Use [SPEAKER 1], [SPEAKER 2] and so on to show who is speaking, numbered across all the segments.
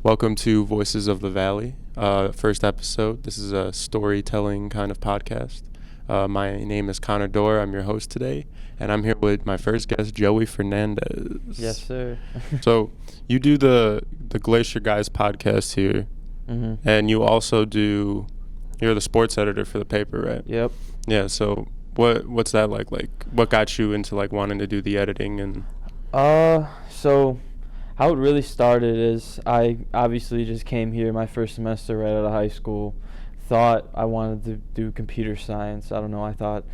[SPEAKER 1] Welcome to Voices of the Valley, first episode. This is a storytelling kind of podcast. My name is Connor Dorr. I'm your host today, and I'm here with my first guest, Joey Fernandez.
[SPEAKER 2] Yes, sir.
[SPEAKER 1] So you do the Glacier Guys podcast here, and you also you're the sports editor for the paper, right?
[SPEAKER 2] Yep.
[SPEAKER 1] Yeah, so what's that like? Like, what got you into like wanting to do the editing and?
[SPEAKER 2] So how it really started is I obviously just came here my first semester right out of high school. Thought I wanted to do computer science. I don't know. I thought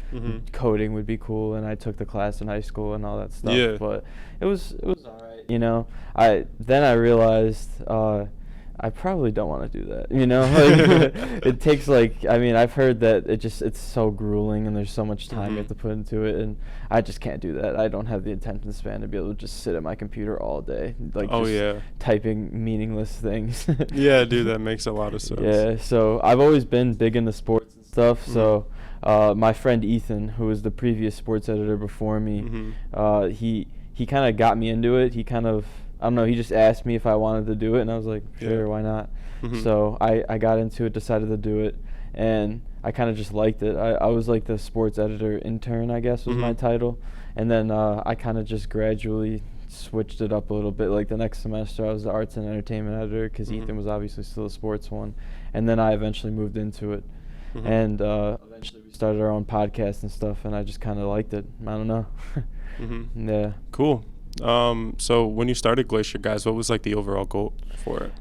[SPEAKER 2] coding would be cool, and I took the class in high school and all that stuff.
[SPEAKER 1] Yeah.
[SPEAKER 2] But it was all right. You know. I realized I probably don't want to do that. You know. Like, it takes I've heard that it's so grueling and there's so much time you have to put into it, and I just can't do that. I don't have the attention span to be able to just sit at my computer all day, typing meaningless things.
[SPEAKER 1] Yeah, dude, that makes a lot of sense.
[SPEAKER 2] Yeah, so I've always been big into sports and stuff. So my friend Ethan, who was the previous sports editor before me, he kind of got me into it. He kind of, I don't know, he just asked me if I wanted to do it, and I was like, sure, why not? So I got into it, decided to do it, and I kind of just liked it. I was like the sports editor intern, I guess was my title, and then I kind of just gradually switched it up a little bit. Like the next semester I was the arts and entertainment editor because Ethan was obviously still a sports one, and then I eventually moved into it, and eventually we started our own podcast and stuff, and I just kind of liked it. I don't know. Yeah.
[SPEAKER 1] Cool. So when you started Glacier Guys, what was like the overall goal for it?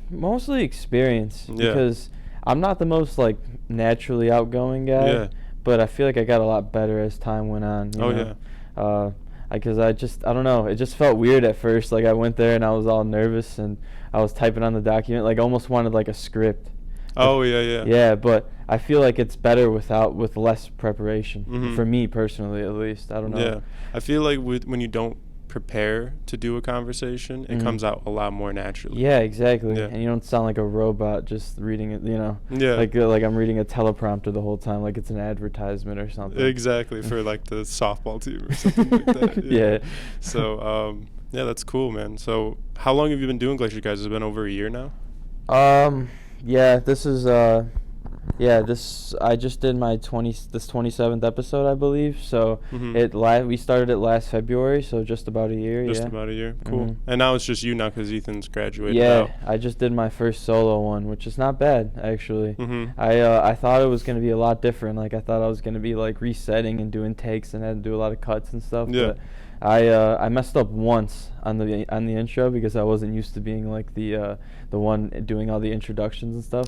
[SPEAKER 2] Mostly experience, because I'm not the most like naturally outgoing guy, but I feel like I got a lot better as time went on. You know? Because I don't know, it just felt weird at first. Like I went there and I was all nervous and I was typing on the document, like almost wanted like a script. Yeah, but I feel like it's better with less preparation, for me personally at least. I don't know.
[SPEAKER 1] Yeah, I feel like when you don't prepare to do a conversation, it comes out a lot more naturally.
[SPEAKER 2] Yeah, exactly. And you don't sound like a robot just reading it, you know.
[SPEAKER 1] Yeah.
[SPEAKER 2] Like I'm reading a teleprompter the whole time, like it's an advertisement or something.
[SPEAKER 1] Exactly, for like the softball team or something like that.
[SPEAKER 2] Yeah.
[SPEAKER 1] So, yeah, that's cool, man. So, how long have you been doing Glacier Guys? Has it been over a year now?
[SPEAKER 2] Yeah, this is I just did my 27th episode, I believe. So we started it last February, so just about a year.
[SPEAKER 1] Just about a year. Cool. And now it's just you now because Ethan's graduated.
[SPEAKER 2] Yeah,
[SPEAKER 1] out.
[SPEAKER 2] I just did my first solo one, which is not bad actually. I thought it was gonna be a lot different. Like I thought I was gonna be like resetting and doing takes and had to do a lot of cuts and stuff.
[SPEAKER 1] Yeah.
[SPEAKER 2] But I messed up once on the intro because I wasn't used to being like the one doing all the introductions and stuff.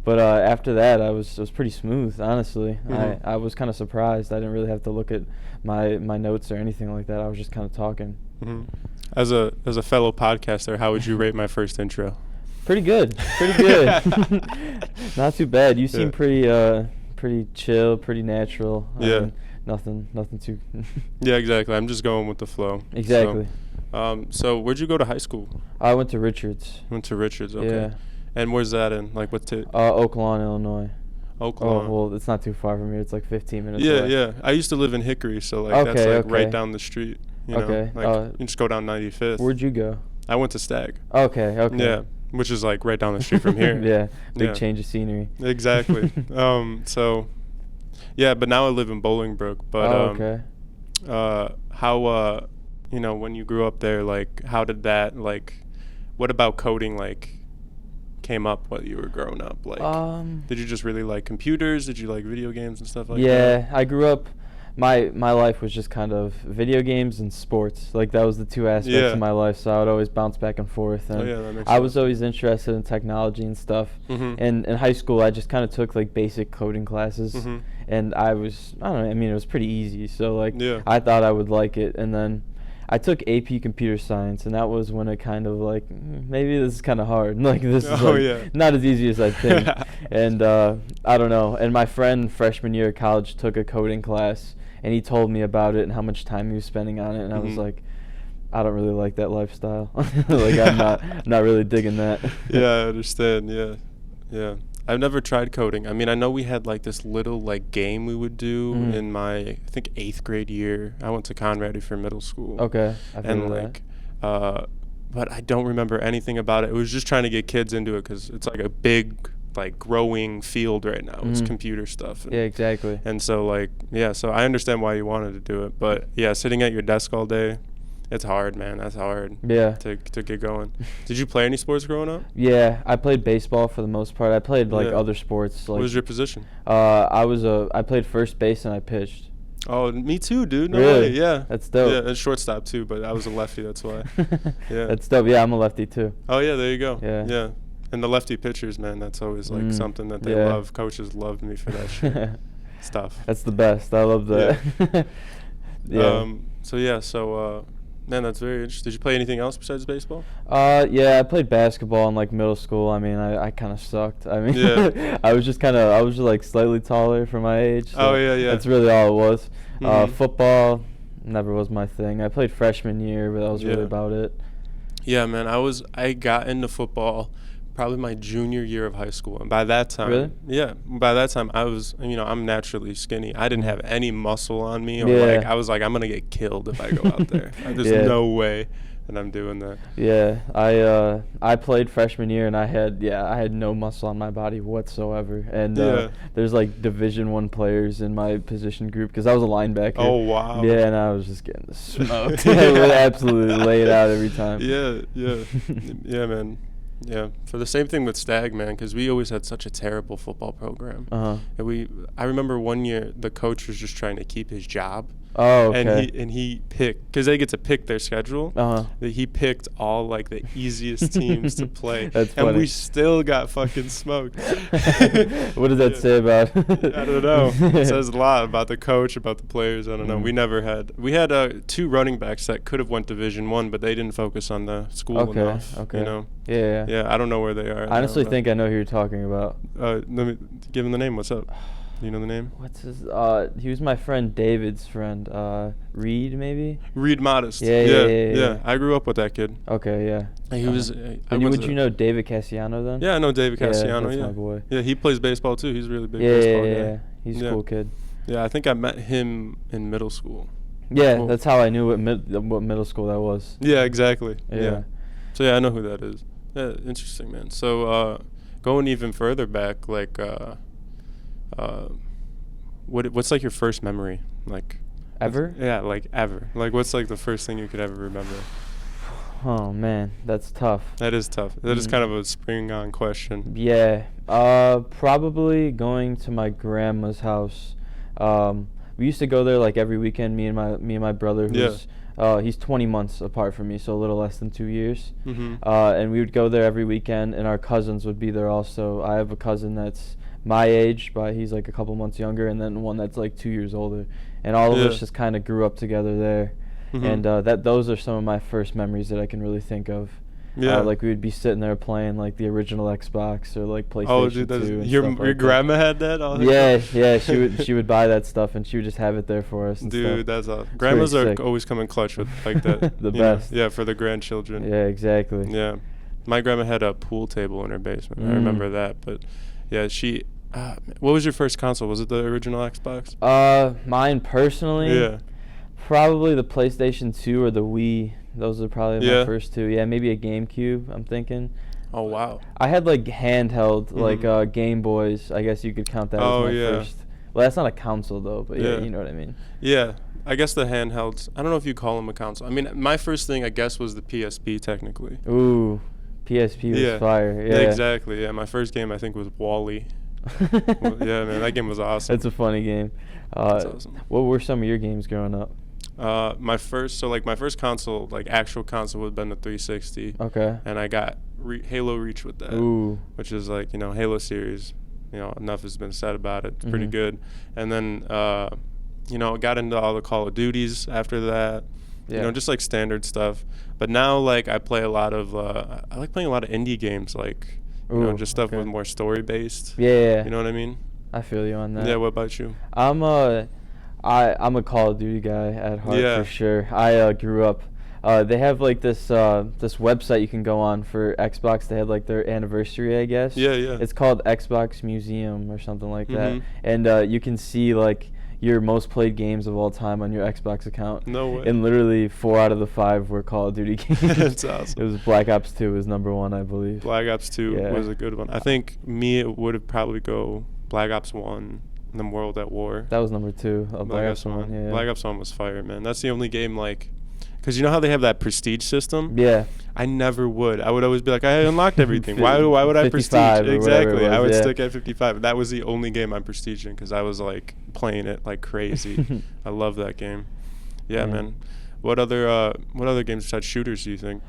[SPEAKER 2] But after that, it was pretty smooth, honestly. I was kind of surprised. I didn't really have to look at my notes or anything like that. I was just kind of talking.
[SPEAKER 1] As a fellow podcaster, how would you rate my first intro?
[SPEAKER 2] Pretty good. Not too bad. You seem pretty chill, pretty natural. Nothing too.
[SPEAKER 1] Yeah, exactly. I'm just going with the flow.
[SPEAKER 2] Exactly.
[SPEAKER 1] So where'd you go to high school?
[SPEAKER 2] I went to Richards.
[SPEAKER 1] Okay.
[SPEAKER 2] Yeah.
[SPEAKER 1] And where's that in? Like what?
[SPEAKER 2] Oak Lawn, Illinois.
[SPEAKER 1] Oak Lawn.
[SPEAKER 2] Oh, well, it's not too far from here. It's like 15 minutes away.
[SPEAKER 1] Yeah. I used to live in Hickory, so like that's like right down the street. You know? Like you just go down 95th.
[SPEAKER 2] Where'd you go?
[SPEAKER 1] I went to Stag.
[SPEAKER 2] Okay.
[SPEAKER 1] Yeah, which is like right down the street from here.
[SPEAKER 2] Yeah. Big change of scenery.
[SPEAKER 1] Exactly. So, yeah, but now I live in Bolingbrook. But how when you grew up there, like how did that like? What about coding like? Came up while you were growing up? Like, did you just really like computers? Did you like video games and stuff like that?
[SPEAKER 2] Yeah, I grew up. My life was just kind of video games and sports. Like that was the two aspects of my life. So I would always bounce back and forth. And
[SPEAKER 1] that makes
[SPEAKER 2] I was always interested in technology and stuff. And in high school, I just kind of took like basic coding classes, and I don't know. I mean, it was pretty easy. So like, I thought I would like it, and then I took AP Computer Science, and that was when it kind of like, maybe this is kind of hard. Like this is not as easy as I think. And I don't know. And my friend freshman year of college took a coding class, and he told me about it and how much time he was spending on it, and I was like, I don't really like that lifestyle. Like I'm not really digging that.
[SPEAKER 1] Yeah, I understand. Yeah. I've never tried coding. I mean, I know we had like this little like game we would do in my, I think 8th grade year. I went to Conrad for middle school.
[SPEAKER 2] Okay. I've
[SPEAKER 1] and
[SPEAKER 2] heard of
[SPEAKER 1] like but I don't remember anything about it. It was just trying to get kids into it because it's like a big, like, growing field right now. It's computer stuff.
[SPEAKER 2] Yeah, exactly.
[SPEAKER 1] And so, like, yeah, so I understand why you wanted to do it. But, yeah, sitting at your desk all day, it's hard, man. That's hard.
[SPEAKER 2] Yeah.
[SPEAKER 1] To get going. Did you play any sports growing up?
[SPEAKER 2] Yeah, I played baseball for the most part. I played, like, other sports. Like,
[SPEAKER 1] what was your position?
[SPEAKER 2] I played first base and I pitched.
[SPEAKER 1] Oh, me too, dude. No
[SPEAKER 2] really?
[SPEAKER 1] way. Yeah.
[SPEAKER 2] That's dope.
[SPEAKER 1] Yeah, and shortstop too, but I was a lefty, that's why. Yeah.
[SPEAKER 2] That's dope. Yeah, I'm a lefty too.
[SPEAKER 1] Oh, yeah, there you go.
[SPEAKER 2] Yeah.
[SPEAKER 1] Yeah. And the lefty pitchers, man, that's always like something that they love. Coaches loved me for that shit stuff.
[SPEAKER 2] That's the best. I love that.
[SPEAKER 1] Yeah. Man, that's very interesting. Did you play anything else besides baseball?
[SPEAKER 2] Yeah, I played basketball in like middle school. I mean, I kind of sucked. I mean, I was just like slightly taller for my age. So that's really all it was. Football never was my thing. I played freshman year, but that was really about it.
[SPEAKER 1] Yeah, man, I got into football probably my junior year of high school, and by that time, I was, I'm naturally skinny. I didn't have any muscle on me, or I was like, I'm gonna get killed if I go out there. There's no way that I'm doing that.
[SPEAKER 2] Yeah, I played freshman year, and I had no muscle on my body whatsoever. And there's like Division I players in my position group because I was a linebacker.
[SPEAKER 1] Oh wow.
[SPEAKER 2] Yeah, and I was just getting smoked. I would absolutely lay it out every time.
[SPEAKER 1] Yeah, man. Yeah, for the same thing with Stag, man, because we always had such a terrible football program. And I remember one year the coach was just trying to keep his job.
[SPEAKER 2] Oh, okay.
[SPEAKER 1] And he picked, because they get to pick their schedule. That he picked all like the easiest teams to play.
[SPEAKER 2] That's funny.
[SPEAKER 1] And we still got fucking smoked.
[SPEAKER 2] What does that say about?
[SPEAKER 1] I don't know. It says a lot about the coach, about the players. I don't know. We had 2 running backs that could have went Division I, but they didn't focus on the school enough.
[SPEAKER 2] Okay.
[SPEAKER 1] You know.
[SPEAKER 2] Yeah.
[SPEAKER 1] Yeah, I don't know where they are.
[SPEAKER 2] I honestly think I know who you're talking about.
[SPEAKER 1] Let me give him the name. What's up? Do you know the name?
[SPEAKER 2] What's his? He was my friend David's friend. Reed, maybe.
[SPEAKER 1] Reed Modest.
[SPEAKER 2] Yeah.
[SPEAKER 1] I grew up with that kid.
[SPEAKER 2] Okay, yeah.
[SPEAKER 1] And he was.
[SPEAKER 2] Would you know David Cassiano then?
[SPEAKER 1] Yeah, I know David Cassiano.
[SPEAKER 2] That's my boy.
[SPEAKER 1] Yeah, he plays baseball too. He's a really big baseball guy.
[SPEAKER 2] Yeah. He's a cool kid.
[SPEAKER 1] Yeah, I think I met him in middle school.
[SPEAKER 2] Yeah, cool. That's how I knew what middle school that was.
[SPEAKER 1] Yeah, exactly.
[SPEAKER 2] Yeah.
[SPEAKER 1] So yeah, I know who that is. Yeah, interesting, man. So going even further back, like what's like your first memory, like
[SPEAKER 2] ever?
[SPEAKER 1] Yeah, like ever. Like what's like the first thing you could ever remember?
[SPEAKER 2] Oh man, that's tough.
[SPEAKER 1] That is tough. That is kind of a spring on question.
[SPEAKER 2] Yeah. Probably going to my grandma's house. We used to go there like every weekend. Me and my brother, who's he's 20 months apart from me, so a little less than 2 years. And we would go there every weekend, and our cousins would be there also. I have a cousin that's my age, but he's like a couple months younger, and then one that's like 2 years older. And all of us just kind of grew up together there. And those are some of my first memories that I can really think of. Yeah. Like we would be sitting there playing like the original Xbox or like PlayStation 2 and
[SPEAKER 1] your grandma had that?
[SPEAKER 2] Yeah, she would buy that stuff and she would just have it there for us.
[SPEAKER 1] Dude, that's awesome. Grandmas are always coming clutch with like that.
[SPEAKER 2] The best.
[SPEAKER 1] Yeah, for the grandchildren.
[SPEAKER 2] Yeah, exactly.
[SPEAKER 1] Yeah. My grandma had a pool table in her basement. I remember that. But yeah, she what was your first console? Was it the original Xbox?
[SPEAKER 2] Mine personally?
[SPEAKER 1] Yeah.
[SPEAKER 2] Probably the PlayStation 2 or the Wii. Those are probably my first 2. Yeah, maybe a GameCube, I'm thinking.
[SPEAKER 1] Oh, wow.
[SPEAKER 2] I had, like, handheld, like, Game Boys. I guess you could count that as my first. Well, that's not a console, though, but yeah, you know what I mean.
[SPEAKER 1] Yeah, I guess the handhelds. I don't know if you call them a console. I mean, my first thing, I guess, was the PSP, technically.
[SPEAKER 2] Ooh, PSP was fire. Yeah,
[SPEAKER 1] exactly. Yeah, my first game, I think, was Wall-E. Yeah, man, that game was awesome.
[SPEAKER 2] It's a funny game.
[SPEAKER 1] That's awesome.
[SPEAKER 2] What were some of your games growing up?
[SPEAKER 1] My first console, like actual console, would have been the 360.
[SPEAKER 2] Okay.
[SPEAKER 1] And I got Halo Reach with that.
[SPEAKER 2] Ooh.
[SPEAKER 1] Which is like, Halo series. Enough has been said about it. It's pretty good. And then, got into all the Call of Duties after that. Yeah. Just like standard stuff. But now, like, I play a lot of, I like playing a lot of indie games, like, just stuff with more story based.
[SPEAKER 2] Yeah.
[SPEAKER 1] You know what I mean?
[SPEAKER 2] I feel you on that.
[SPEAKER 1] Yeah. What about you?
[SPEAKER 2] I'm a Call of Duty guy at heart for sure. I grew up. They have like this website you can go on for Xbox. They had like their anniversary, I guess.
[SPEAKER 1] Yeah.
[SPEAKER 2] It's called Xbox Museum or something like that. And you can see like your most played games of all time on your Xbox account.
[SPEAKER 1] No way.
[SPEAKER 2] And literally 4 out of the 5 were Call of Duty games.
[SPEAKER 1] That's awesome.
[SPEAKER 2] It was Black Ops 2 was number 1, I believe.
[SPEAKER 1] Black Ops 2 was a good one. I think it would have probably go Black Ops 1 and then World at War.
[SPEAKER 2] That was number 2.
[SPEAKER 1] Black Ops 1.
[SPEAKER 2] Yeah.
[SPEAKER 1] Black Ops 1 was fire, man. That's the only game, like, because you know how they have that prestige system?
[SPEAKER 2] Yeah.
[SPEAKER 1] I never would. I would always be like, I unlocked everything. Why would I prestige? Exactly. I would stick at 55. That was the only game I'm prestiging because I was like playing it like crazy. I love that game. Yeah, man. What other games besides shooters do you think?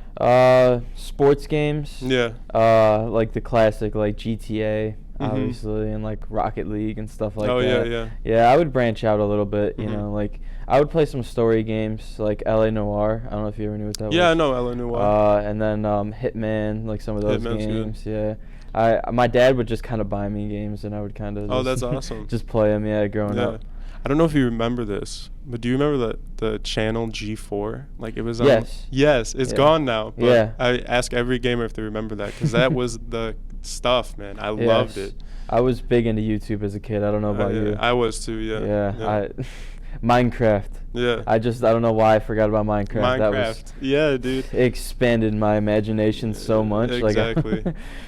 [SPEAKER 2] Sports games.
[SPEAKER 1] Yeah.
[SPEAKER 2] Like the classic, like GTA, obviously, and like Rocket League and stuff like that.
[SPEAKER 1] Oh yeah.
[SPEAKER 2] Yeah, I would branch out a little bit. You know, like I would play some story games like LA Noire. I don't know if you ever knew what that was.
[SPEAKER 1] Yeah, I know LA Noire.
[SPEAKER 2] And then Hitman, like some of those
[SPEAKER 1] Hitman's
[SPEAKER 2] games. Good. Yeah. My dad would just kind of buy me games, and I would kind of.
[SPEAKER 1] Oh, that's awesome.
[SPEAKER 2] Just play them. Yeah, growing up.
[SPEAKER 1] I don't know if you remember this, but do you remember the channel G4? Like it was on.
[SPEAKER 2] Yes,
[SPEAKER 1] it's gone now. But
[SPEAKER 2] yeah.
[SPEAKER 1] I ask every gamer if they remember that because that was the stuff, man. I loved it.
[SPEAKER 2] I was big into YouTube as a kid. I don't know about you.
[SPEAKER 1] I was too. Yeah.
[SPEAKER 2] Minecraft.
[SPEAKER 1] Yeah.
[SPEAKER 2] I don't know why I forgot about Minecraft.
[SPEAKER 1] Yeah, dude.
[SPEAKER 2] It expanded my imagination so much.
[SPEAKER 1] Exactly.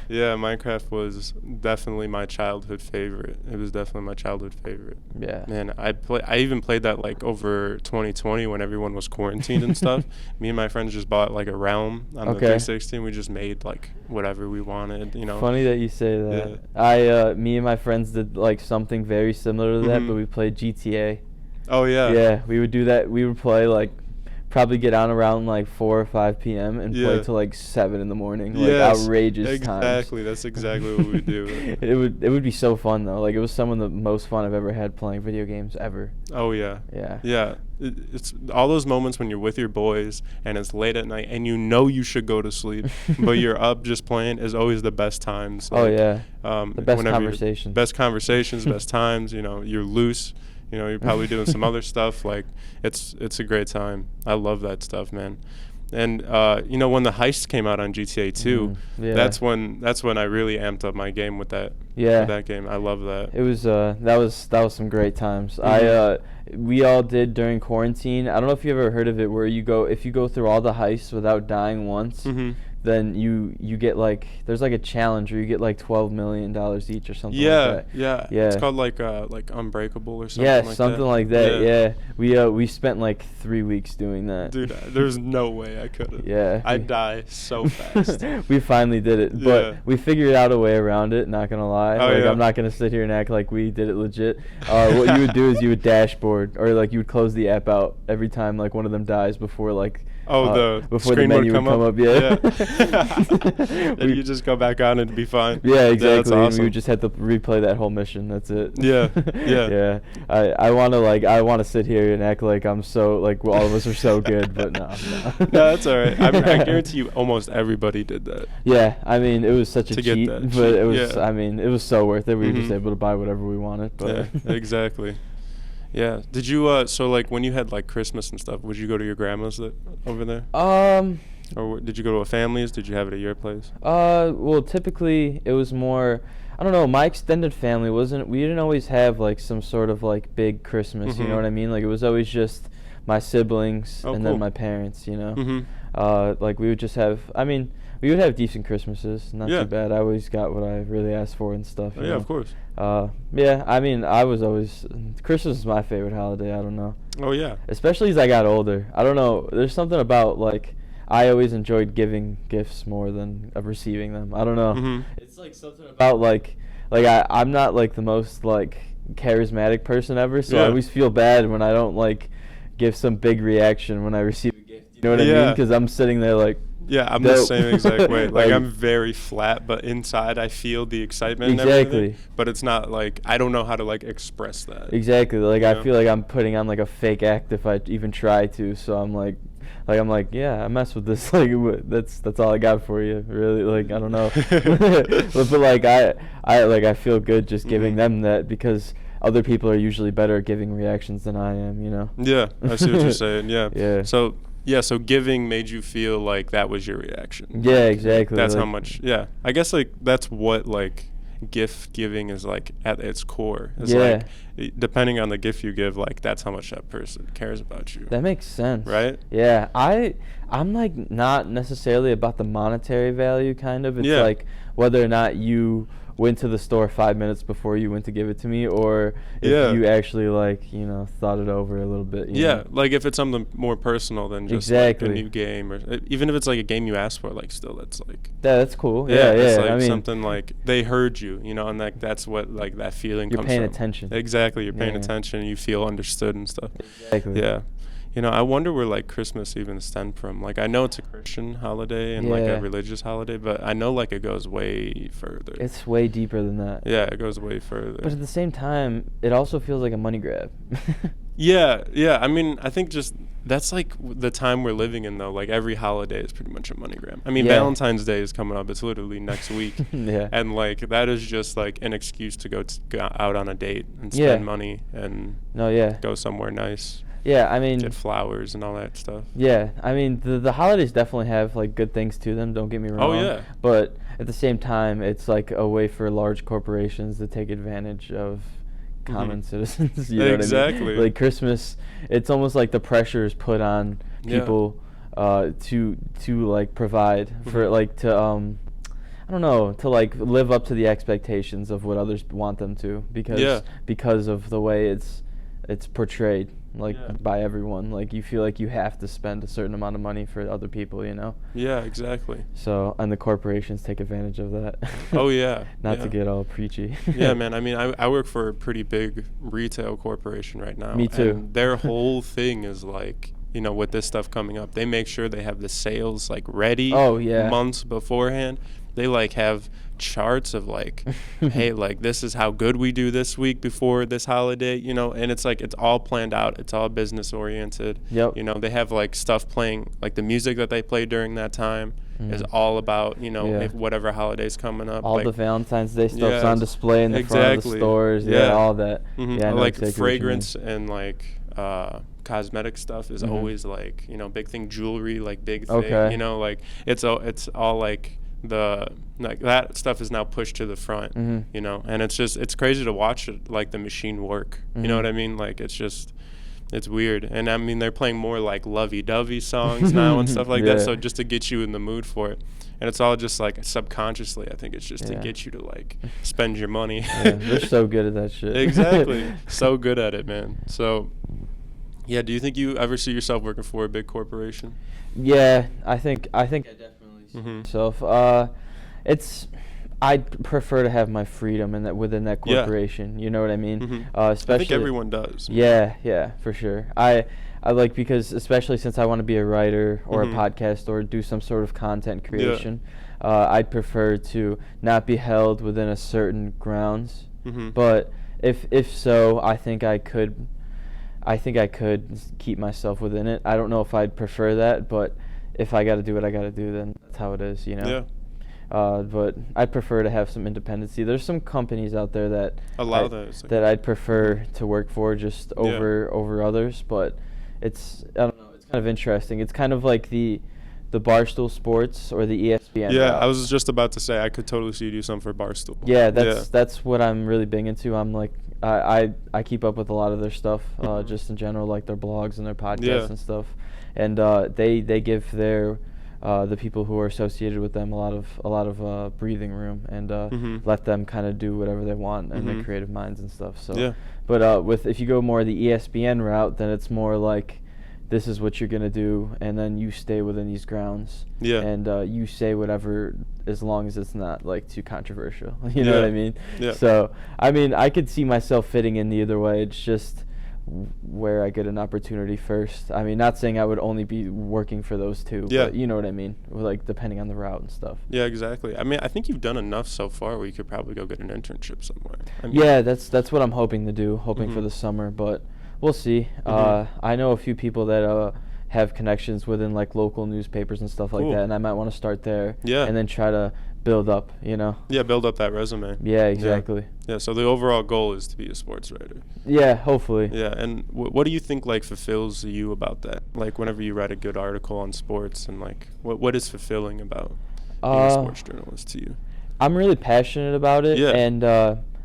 [SPEAKER 1] Yeah, Minecraft was definitely my childhood favorite. It was definitely my childhood favorite.
[SPEAKER 2] Yeah.
[SPEAKER 1] Man, I even played that like over 2020 when everyone was quarantined and stuff. Me and my friends just bought like a Realm on the 360 and we just made like whatever we wanted, you know.
[SPEAKER 2] Funny that you say that. Me and my friends did like something very similar to that, but we played GTA.
[SPEAKER 1] Oh yeah.
[SPEAKER 2] Yeah, we would do that. We would play like probably get on around like 4 or 5 p.m. and play till like 7 in the morning. Like outrageous times.
[SPEAKER 1] Exactly. That's exactly what we would do.
[SPEAKER 2] It would be so fun though. Like it was some of the most fun I've ever had playing video games ever.
[SPEAKER 1] Oh yeah.
[SPEAKER 2] Yeah.
[SPEAKER 1] Yeah. It's all those moments when you're with your boys and it's late at night and you know you should go to sleep, but you're up just playing is always the best times. Like,
[SPEAKER 2] the best conversations.
[SPEAKER 1] Best conversations, best times. You know, you're loose. You know, you're probably doing some other stuff. Like, it's a great time. I love that stuff, man. And you know, when the heist came out on GTA 2, that's when I really amped up my game with that.
[SPEAKER 2] Yeah.
[SPEAKER 1] With that game, I love that.
[SPEAKER 2] It was that was some great times. We all did during quarantine. I don't know if you ever heard of it, where if you go through all the heists without dying once. Then you get like there's like a challenge where you get like $12 million each or something like that.
[SPEAKER 1] Yeah. It's called like Unbreakable or something like that.
[SPEAKER 2] Yeah, something like that. Yeah. We spent like 3 weeks doing that.
[SPEAKER 1] Dude, there's no way I could have.
[SPEAKER 2] Yeah.
[SPEAKER 1] I'd die so fast.
[SPEAKER 2] We finally did it, but we figured out a way around it, not gonna lie. I'm not gonna sit here and act like we did it legit. What you would do is you would dashboard or like you would close the app out every time like one of them dies before like
[SPEAKER 1] before
[SPEAKER 2] the menu would come up.
[SPEAKER 1] Then you just go back on and be fine.
[SPEAKER 2] Yeah, exactly.
[SPEAKER 1] Yeah, that's awesome.
[SPEAKER 2] We would just have to replay that whole mission. That's it.
[SPEAKER 1] Yeah.
[SPEAKER 2] I want to sit here and act like I'm so like all of us are so good, but no.
[SPEAKER 1] No, that's all right. I guarantee you, almost everybody did that.
[SPEAKER 2] Yeah, I mean it was such a cheat, but it was.
[SPEAKER 1] Yeah.
[SPEAKER 2] I mean it was so worth it. We were just able to buy whatever we wanted. But
[SPEAKER 1] yeah, exactly. Yeah. Did you so like when you had like Christmas and stuff, would you go to your grandma's over there? Or did you go to a family's? Did you have it at your place?
[SPEAKER 2] Well, typically it was more. I don't know. My extended family we didn't always have like some sort of like big Christmas. You know what I mean? Like it was always just my siblings and then my parents. You know. Like we would just have. I mean, we would have decent Christmases. Not too bad. I always got what I really asked for and stuff.
[SPEAKER 1] Oh, yeah, of course.
[SPEAKER 2] Yeah, I mean, Christmas is my favorite holiday. I don't know.
[SPEAKER 1] Oh, yeah.
[SPEAKER 2] Especially as I got older. I don't know. There's something about, like, I always enjoyed giving gifts more than receiving them. I don't know. It's, like, something about, like I'm not, like, the most, like, charismatic person ever, so I always feel bad when I don't, like, give some big reaction when I receive a gift. You know what I mean? Because I'm sitting there, like,
[SPEAKER 1] yeah, I'm the same exact way. Like I'm very flat, but inside I feel the excitement and everything. But it's not like I don't know how to like express that.
[SPEAKER 2] Exactly. Like I feel like I'm putting on like a fake act if I even try to. So I'm like yeah, I mess with this. Like that's all I got for you. Really, like I don't know. but like I feel good just giving them that because other people are usually better at giving reactions than I am. You know.
[SPEAKER 1] Yeah, I see what you're saying. Yeah.
[SPEAKER 2] Yeah.
[SPEAKER 1] So giving made you feel like that was your reaction.
[SPEAKER 2] Yeah, exactly.
[SPEAKER 1] That's like, how much. Yeah, I guess like that's what like gift giving is like at its core. It's like depending on the gift you give, like that's how much that person cares about you.
[SPEAKER 2] That makes sense.
[SPEAKER 1] Right?
[SPEAKER 2] Yeah. I'm like not necessarily about the monetary value kind of. It's like whether or not you went to the store 5 minutes before you went to give it to me, or if you actually like, you know, thought it over a little bit. You know?
[SPEAKER 1] Like if it's something more personal than just like a new game, or even if it's like a game you asked for, like still that's like
[SPEAKER 2] that's cool.
[SPEAKER 1] It's like, I mean, something like they heard you, you know, and like that's what like that feeling
[SPEAKER 2] comes from. You're paying attention.
[SPEAKER 1] Exactly, you're paying attention. You feel understood and stuff.
[SPEAKER 2] Exactly.
[SPEAKER 1] Yeah. You know, I wonder where like Christmas even stemmed from. Like I know it's a Christian holiday and like a religious holiday, but I know like it goes way further.
[SPEAKER 2] It's way deeper than that.
[SPEAKER 1] Yeah, it goes way further.
[SPEAKER 2] But at the same time, it also feels like a money grab.
[SPEAKER 1] Yeah. I mean, I think just that's like the time we're living in though. Like every holiday is pretty much a money grab. I mean, Valentine's Day is coming up. It's literally next week. And like that is just like an excuse to go out on a date and spend money and go somewhere nice.
[SPEAKER 2] Yeah, I mean,
[SPEAKER 1] get flowers and all that stuff.
[SPEAKER 2] Yeah, I mean, the holidays definitely have like good things to them. Don't get me wrong.
[SPEAKER 1] Oh yeah.
[SPEAKER 2] But at the same time, it's like a way for large corporations to take advantage of common citizens. You know what I mean? Like Christmas, it's almost like the pressure is put on people to like provide for like to I don't know, to like live up to the expectations of what others want them to, because of the way it's portrayed. Like by everyone, like you feel like you have to spend a certain amount of money for other people, you know?
[SPEAKER 1] Yeah, exactly.
[SPEAKER 2] So, and the corporations take advantage of that.
[SPEAKER 1] Oh yeah.
[SPEAKER 2] Not to get all preachy.
[SPEAKER 1] Yeah, man. I mean, I work for a pretty big retail corporation right now.
[SPEAKER 2] Me too.
[SPEAKER 1] And their whole thing is like, you know, with this stuff coming up, they make sure they have the sales like ready months beforehand. They like have charts of like, hey, like this is how good we do this week before this holiday, you know, and it's like it's all planned out. It's all business oriented.
[SPEAKER 2] Yep.
[SPEAKER 1] You know, they have like stuff playing, like the music that they play during that time is all about, you know, if whatever holiday's coming up.
[SPEAKER 2] All
[SPEAKER 1] like,
[SPEAKER 2] the Valentine's Day stuff's on display in the front of the stores. All that.
[SPEAKER 1] Yeah, like fragrance and like cosmetic stuff is always like, you know, big thing. Jewelry, like big thing. You know, like it's all like that stuff is now pushed to the front, you know, and it's crazy to watch it, like the machine work. You know what I mean? Like it's weird. And I mean, they're playing more like lovey-dovey songs now and stuff like that. So just to get you in the mood for it. And it's all just like subconsciously, I think it's just to get you to like spend your money.
[SPEAKER 2] They're so good at that shit.
[SPEAKER 1] Exactly. So good at it, man. So yeah, do you think you ever see yourself working for a big corporation?
[SPEAKER 2] Yeah, I think I definitely see myself. I'd prefer to have my freedom within that corporation. You know what I mean? Especially, I think
[SPEAKER 1] everyone does.
[SPEAKER 2] Yeah, for sure. I like, because especially since I want to be a writer or a podcast or do some sort of content creation, I'd prefer to not be held within a certain grounds. But if so, I think I could keep myself within it. I don't know if I'd prefer that, but if I got to do what I got to do, then that's how it is, you know?
[SPEAKER 1] Yeah.
[SPEAKER 2] But I'd prefer to have some independency. There's some companies out there that
[SPEAKER 1] allow those,
[SPEAKER 2] that I'd prefer to work for just over others, but I don't know, it's kind of interesting. It's kind of like the Barstool Sports or the ESPN.
[SPEAKER 1] Yeah, I was just about to say I could totally see you do something for Barstool.
[SPEAKER 2] Yeah, that's what I'm really big into. I'm like I keep up with a lot of their stuff, just in general, like their blogs and their podcasts and stuff. And they give their the people who are associated with them a lot of breathing room and let them kind of do whatever they want and their creative minds and stuff. So, but if you go more the ESPN route, then it's more like this is what you're gonna do, and then you stay within these grounds. Yeah. And you say whatever, as long as it's not like too controversial. You know what I mean? Yeah. So I mean, I could see myself fitting in either way. It's just where I get an opportunity first. I mean, not saying I would only be working for those two, but you know what I mean, like depending on the route and stuff.
[SPEAKER 1] Yeah, exactly. I mean, I think you've done enough so far where you could probably go get an internship somewhere. I mean,
[SPEAKER 2] yeah, that's what I'm hoping to do, for the summer, but we'll see. I know a few people that have connections within like local newspapers and stuff like that, and I might want to start there and then try to build up, you know?
[SPEAKER 1] Yeah, build up that resume.
[SPEAKER 2] Yeah, exactly.
[SPEAKER 1] Yeah, so the overall goal is to be a sports writer.
[SPEAKER 2] Yeah, hopefully.
[SPEAKER 1] Yeah, and what do you think, like, fulfills you about that? Like, whenever you write a good article on sports, and, like, what is fulfilling about being a sports journalist to you?
[SPEAKER 2] I'm really passionate about it,
[SPEAKER 1] Yeah.
[SPEAKER 2] and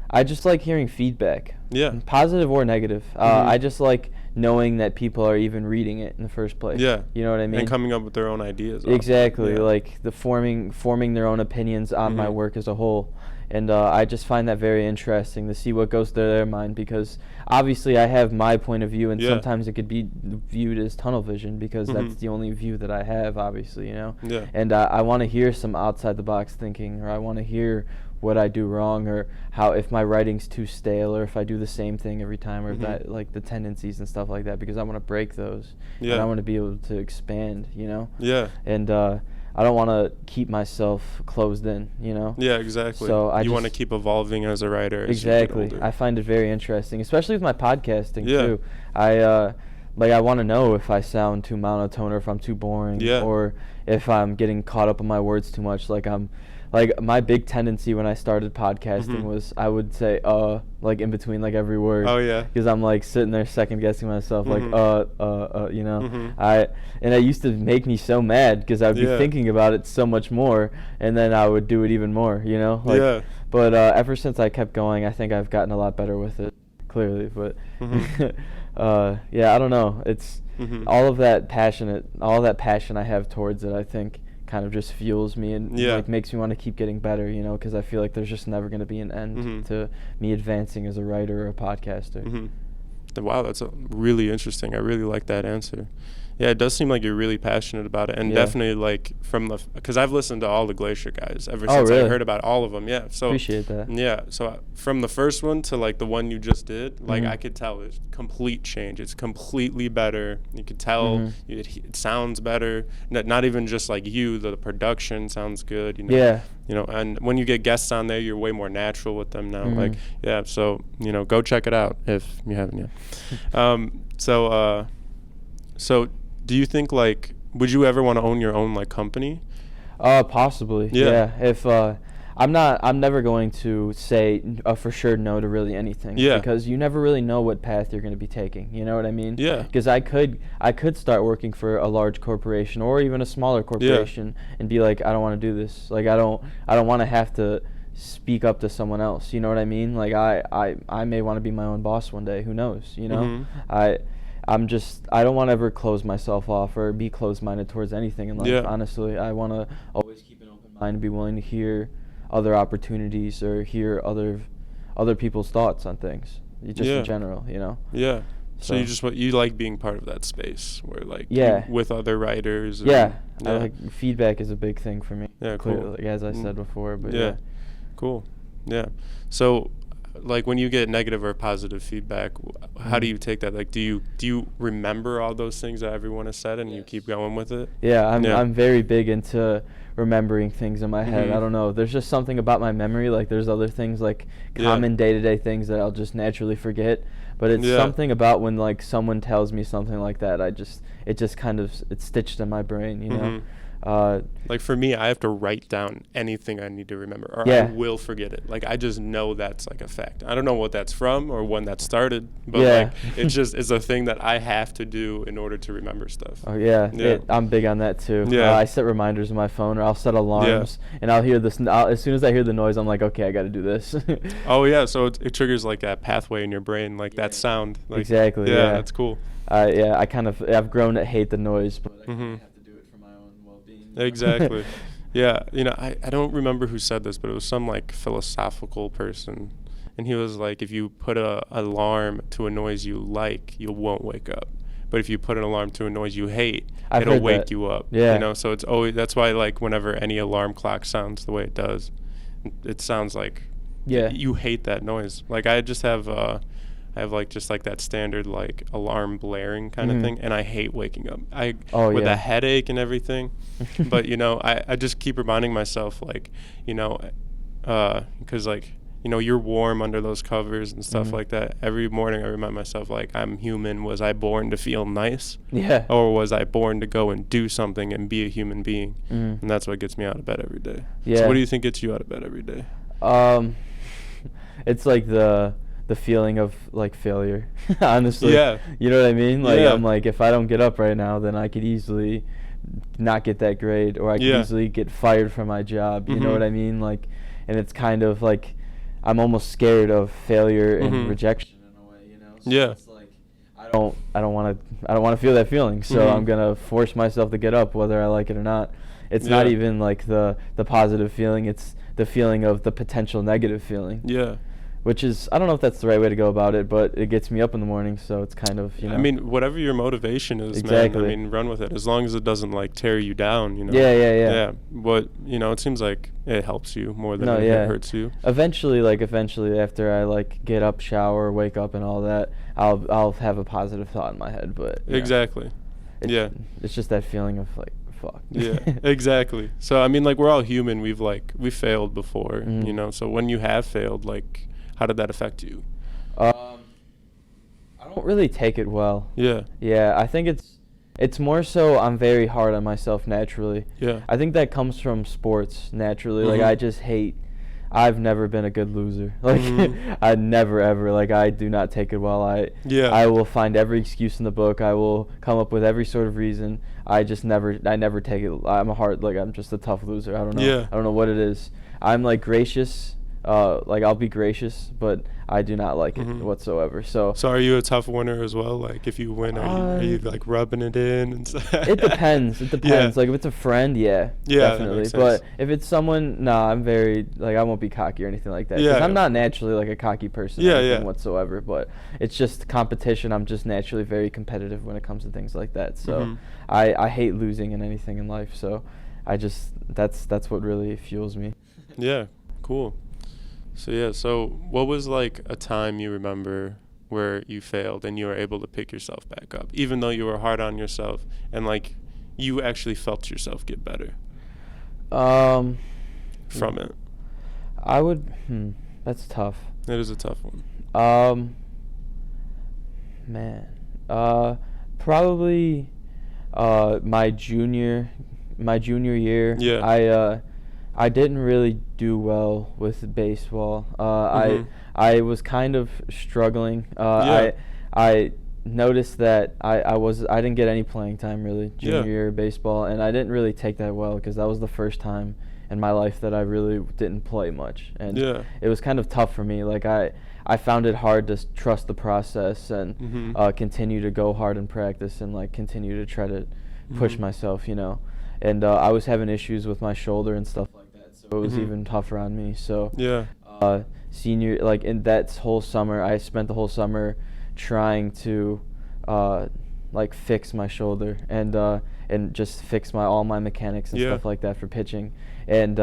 [SPEAKER 2] I just like hearing feedback.
[SPEAKER 1] Yeah.
[SPEAKER 2] Positive or negative. I just like knowing that people are even reading it in the first place.
[SPEAKER 1] Yeah.
[SPEAKER 2] You know what I mean?
[SPEAKER 1] And coming up with their own ideas.
[SPEAKER 2] Exactly.
[SPEAKER 1] Yeah.
[SPEAKER 2] Like the forming their own opinions on my work as a whole. And I just find that very interesting to see what goes through their mind, because obviously I have my point of view, and sometimes it could be viewed as tunnel vision, because that's the only view that I have, obviously, you know.
[SPEAKER 1] Yeah.
[SPEAKER 2] And I want to hear some outside the box thinking, or I want to hear what I do wrong, or how if my writing's too stale, or if I do the same thing every time, or if that, like the tendencies and stuff like that, because I want to break those.
[SPEAKER 1] Yeah.
[SPEAKER 2] And I want to be able to expand, you know.
[SPEAKER 1] Yeah.
[SPEAKER 2] And I don't want to keep myself closed in, you know.
[SPEAKER 1] Yeah, exactly.
[SPEAKER 2] So
[SPEAKER 1] you want to keep evolving as a writer.
[SPEAKER 2] Exactly. I find it very interesting, especially with my podcasting too. I want to know if I sound too monotone, or if I'm too boring, or if I'm getting caught up in my words too much. Like my big tendency when I started podcasting was I would say like in between like every word.
[SPEAKER 1] Oh yeah.
[SPEAKER 2] Because I'm like sitting there second guessing myself, like you know. And it used to make me so mad, because I'd be thinking about it so much more, and then I would do it even more, you know. Like, but ever since I kept going, I think I've gotten a lot better with it. Clearly, but yeah, I don't know. It's all that passion I have towards it, I think, kind of just fuels me and like makes me want to keep getting better, you know, because I feel like there's just never going to be an end to me advancing as a writer or a podcaster.
[SPEAKER 1] Wow, that's really interesting. I really like that answer. Yeah, it does seem like you're really passionate about it, and definitely like because I've listened to all the Glacier guys ever since I heard about all of them. Yeah, so
[SPEAKER 2] appreciate that.
[SPEAKER 1] Yeah, so from the first one to like the one you just did, like I could tell it's complete change. It's completely better. You could tell it sounds better. Not even just like the production sounds good. You know?
[SPEAKER 2] Yeah.
[SPEAKER 1] You know, and when you get guests on there, you're way more natural with them now. Like, yeah, so you know, go check it out if you haven't yet. So do you think, like, would you ever want to own your own like company?
[SPEAKER 2] Possibly. Yeah. If I'm never going to say for sure no to really anything.
[SPEAKER 1] Yeah.
[SPEAKER 2] Because you never really know what path you're going to be taking. You know what I mean?
[SPEAKER 1] Yeah.
[SPEAKER 2] Because I could start working for a large corporation, or even a smaller corporation, and be like, I don't want to do this. Like, I don't want to have to speak up to someone else. You know what I mean? Like, I may want to be my own boss one day. Who knows? You know? I don't want to ever close myself off or be closed-minded towards anything in life. Honestly, I want to always keep an open mind and be willing to hear other opportunities, or hear other people's thoughts on things, just in general, you know.
[SPEAKER 1] Yeah. So you like being part of that space where like with other writers.
[SPEAKER 2] I like feedback is a big thing for me.
[SPEAKER 1] Yeah,
[SPEAKER 2] clearly,
[SPEAKER 1] cool.
[SPEAKER 2] like, as I said before, but
[SPEAKER 1] cool. Yeah. So, like, when you get negative or positive feedback, how do you take that? Like, do you remember all those things that everyone has said, and you keep going with it?
[SPEAKER 2] Yeah, I'm very big into remembering things in my head. I don't know. There's just something about my memory. Like, there's other things, like common day-to-day things that I'll just naturally forget. But it's something about when like someone tells me something like that, it just kind of it's stitched in my brain, you know.
[SPEAKER 1] Like for me, I have to write down anything I need to remember, or I will forget it. Like, I just know that's like a fact. I don't know what that's from or when that started, but like it's a thing that I have to do in order to remember stuff.
[SPEAKER 2] Oh yeah. I'm big on that too. I set reminders on my phone, or I'll set alarms, and I'll hear this. As soon as I hear the noise, I'm like, okay, I got to do this.
[SPEAKER 1] Oh yeah, so it triggers like that pathway in your brain, like that sound. Like,
[SPEAKER 2] exactly. Yeah,
[SPEAKER 1] that's cool.
[SPEAKER 2] I've grown to hate the noise, but I have to do it for my own well-being.
[SPEAKER 1] Exactly. Yeah, you know, I don't remember who said this, but it was some like philosophical person, and he was like, if you put a alarm to a noise you like, you won't wake up. But if you put an alarm to a noise you hate, it'll wake you up. Yeah. You know, so it's always, that's why like whenever any alarm clock sounds the way it does, it sounds like you hate that noise. Like I have like just like that standard like alarm blaring kind of thing, and I hate waking up. With a headache and everything. But you know, I just keep reminding myself, like, you know, because like, you know, you're warm under those covers and stuff like that. Every morning I remind myself, like, I'm human. Was I born to feel nice? Yeah. Or was I born to go and do something and be a human being? And that's what gets me out of bed every day. Yeah. So what do you think gets you out of bed every day?
[SPEAKER 2] It's like the feeling of like failure, honestly. Yeah. You know what I mean? Like, I'm like, if I don't get up right now, then I could easily not get that grade, or I could easily get fired from my job. You know what I mean? Like, and it's kind of like I'm almost scared of failure and rejection in a way, you know. So it's like I don't want to feel that feeling, so I'm gonna force myself to get up whether I like it or not. It's not even like the positive feeling, it's the feeling of the potential negative feeling.
[SPEAKER 1] Yeah.
[SPEAKER 2] Which is, I don't know if that's the right way to go about it, but it gets me up in the morning, so it's kind of, you know.
[SPEAKER 1] I mean, whatever your motivation is,
[SPEAKER 2] exactly.
[SPEAKER 1] man, I mean, run with it, as long as it doesn't, like, tear you down, you know.
[SPEAKER 2] Yeah.
[SPEAKER 1] But, you know, it seems like it helps you more than it hurts you.
[SPEAKER 2] Eventually, after I, like, get up, shower, wake up, and all that, I'll have a positive thought in my head, but.
[SPEAKER 1] Exactly.
[SPEAKER 2] It's just that feeling of, like, fuck.
[SPEAKER 1] Yeah, exactly. So, I mean, like, we're all human. We've failed before, you know. So when you have failed, like, how did that affect you?
[SPEAKER 2] I don't really take it well. Yeah, I think it's more so I'm very hard on myself naturally.
[SPEAKER 1] Yeah. I
[SPEAKER 2] think that comes from sports naturally. Like, I just I've never been a good loser. Like, I never ever, like, I do not take it well. I will find every excuse in the book. I will come up with every sort of reason. I never take it. I'm just a tough loser. I don't know.
[SPEAKER 1] Yeah.
[SPEAKER 2] I don't know what it is. I'm, like, gracious. Like, I'll be gracious, but I do not like it whatsoever. So
[SPEAKER 1] are you a tough winner as well? Like, if you win, are you like rubbing it in and stuff?
[SPEAKER 2] It depends. Yeah. Like, if it's a friend, definitely. But if it's someone, I'm very, like, I won't be cocky or anything like that. Because I'm not naturally, like, a cocky person whatsoever. But it's just competition. I'm just naturally very competitive when it comes to things like that. So I hate losing in anything in life. So that's what really fuels me.
[SPEAKER 1] Yeah, cool. So what was, like, a time you remember where you failed and you were able to pick yourself back up, even though you were hard on yourself and, like, you actually felt yourself get better from it?
[SPEAKER 2] I would, that's tough.
[SPEAKER 1] It is a tough one.
[SPEAKER 2] Probably my junior year.
[SPEAKER 1] Yeah.
[SPEAKER 2] I didn't really do well with baseball. I was kind of struggling. I noticed that I didn't get any playing time really junior year baseball, and I didn't really take that well because that was the first time in my life that I really didn't play much, and it was kind of tough for me. Like, I found it hard to trust the process and continue to go hard in practice and, like, continue to try to push myself, you know. And I was having issues with my shoulder and stuff like that, so it was even tougher on me. So senior, like, in that whole summer, I spent the whole summer trying to like, fix my shoulder and just fix all my mechanics and stuff like that for pitching. And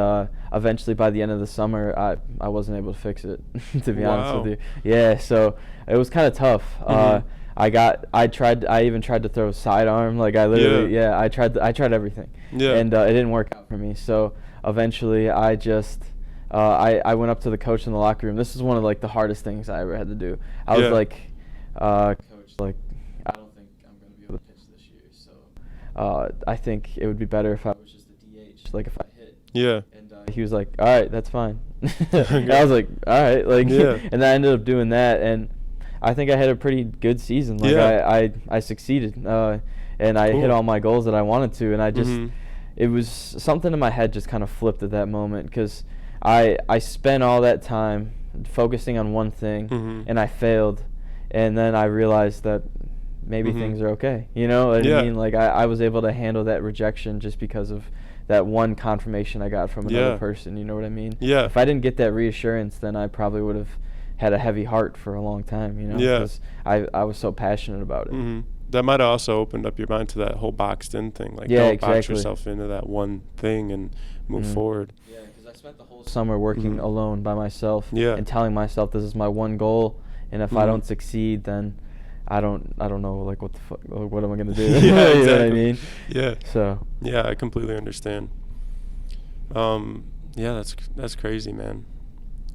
[SPEAKER 2] eventually, by the end of the summer, I wasn't able to fix it, to be honest with you. Yeah, so it was kind of tough. I even tried to throw a sidearm. Like, I literally, I tried everything. Yeah. And it didn't work out for me. So eventually I just, I went up to the coach in the locker room. This is one of, like, the hardest things I ever had to do. I was like, coach, like, I don't think I'm going to be able to pitch this year. So I think it would be better if I was just a DH, like, if I hit.
[SPEAKER 1] Yeah.
[SPEAKER 2] And he was like, all right, that's fine. And I was like, all right. Like, and I ended up doing that. And I think I had a pretty good season. Like, I succeeded, and I hit all my goals that I wanted to, and I just, it was something in my head just kind of flipped at that moment, because I spent all that time focusing on one thing, and I failed, and then I realized that maybe things are okay, you know what I mean? Like, I was able to handle that rejection just because of that one confirmation I got from another person, you know what I mean? Yeah. If I didn't get that reassurance, then I probably would have had a heavy heart for a long time, you know, because I was so passionate about it.
[SPEAKER 1] That might have also opened up your mind to that whole boxed in thing. Like, don't box yourself into that one thing and move forward. Yeah, because I spent the whole summer working alone by myself and telling myself this is my one goal, and if I don't succeed, then I don't know, like, what the fuck, what am I gonna do? Yeah, exactly.
[SPEAKER 2] You know what I mean? Yeah. So.
[SPEAKER 1] Yeah, I completely understand. Yeah, that's crazy, man.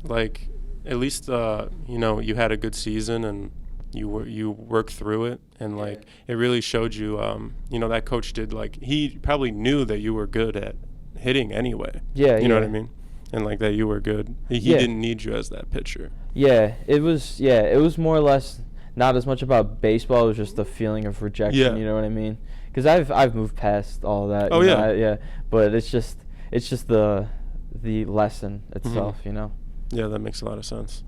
[SPEAKER 1] Like, at least you know, you had a good season and you worked through it, and like it really showed you. You know, that coach did, like, he probably knew that you were good at hitting anyway. Yeah, you know what I mean, and like that you were good. He didn't need you as that pitcher. Yeah, it was more or less not as much about baseball. It was just the feeling of rejection. Yeah. You know what I mean? Because I've moved past all that.
[SPEAKER 2] Oh, yeah. But it's just the the lesson itself, you know.
[SPEAKER 1] Yeah, that makes a lot of sense.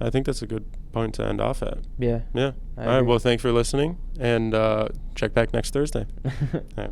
[SPEAKER 1] I think that's a good point to end off at.
[SPEAKER 2] Yeah.
[SPEAKER 1] Yeah. All right. Well, thanks for listening, and check back next Thursday. All right.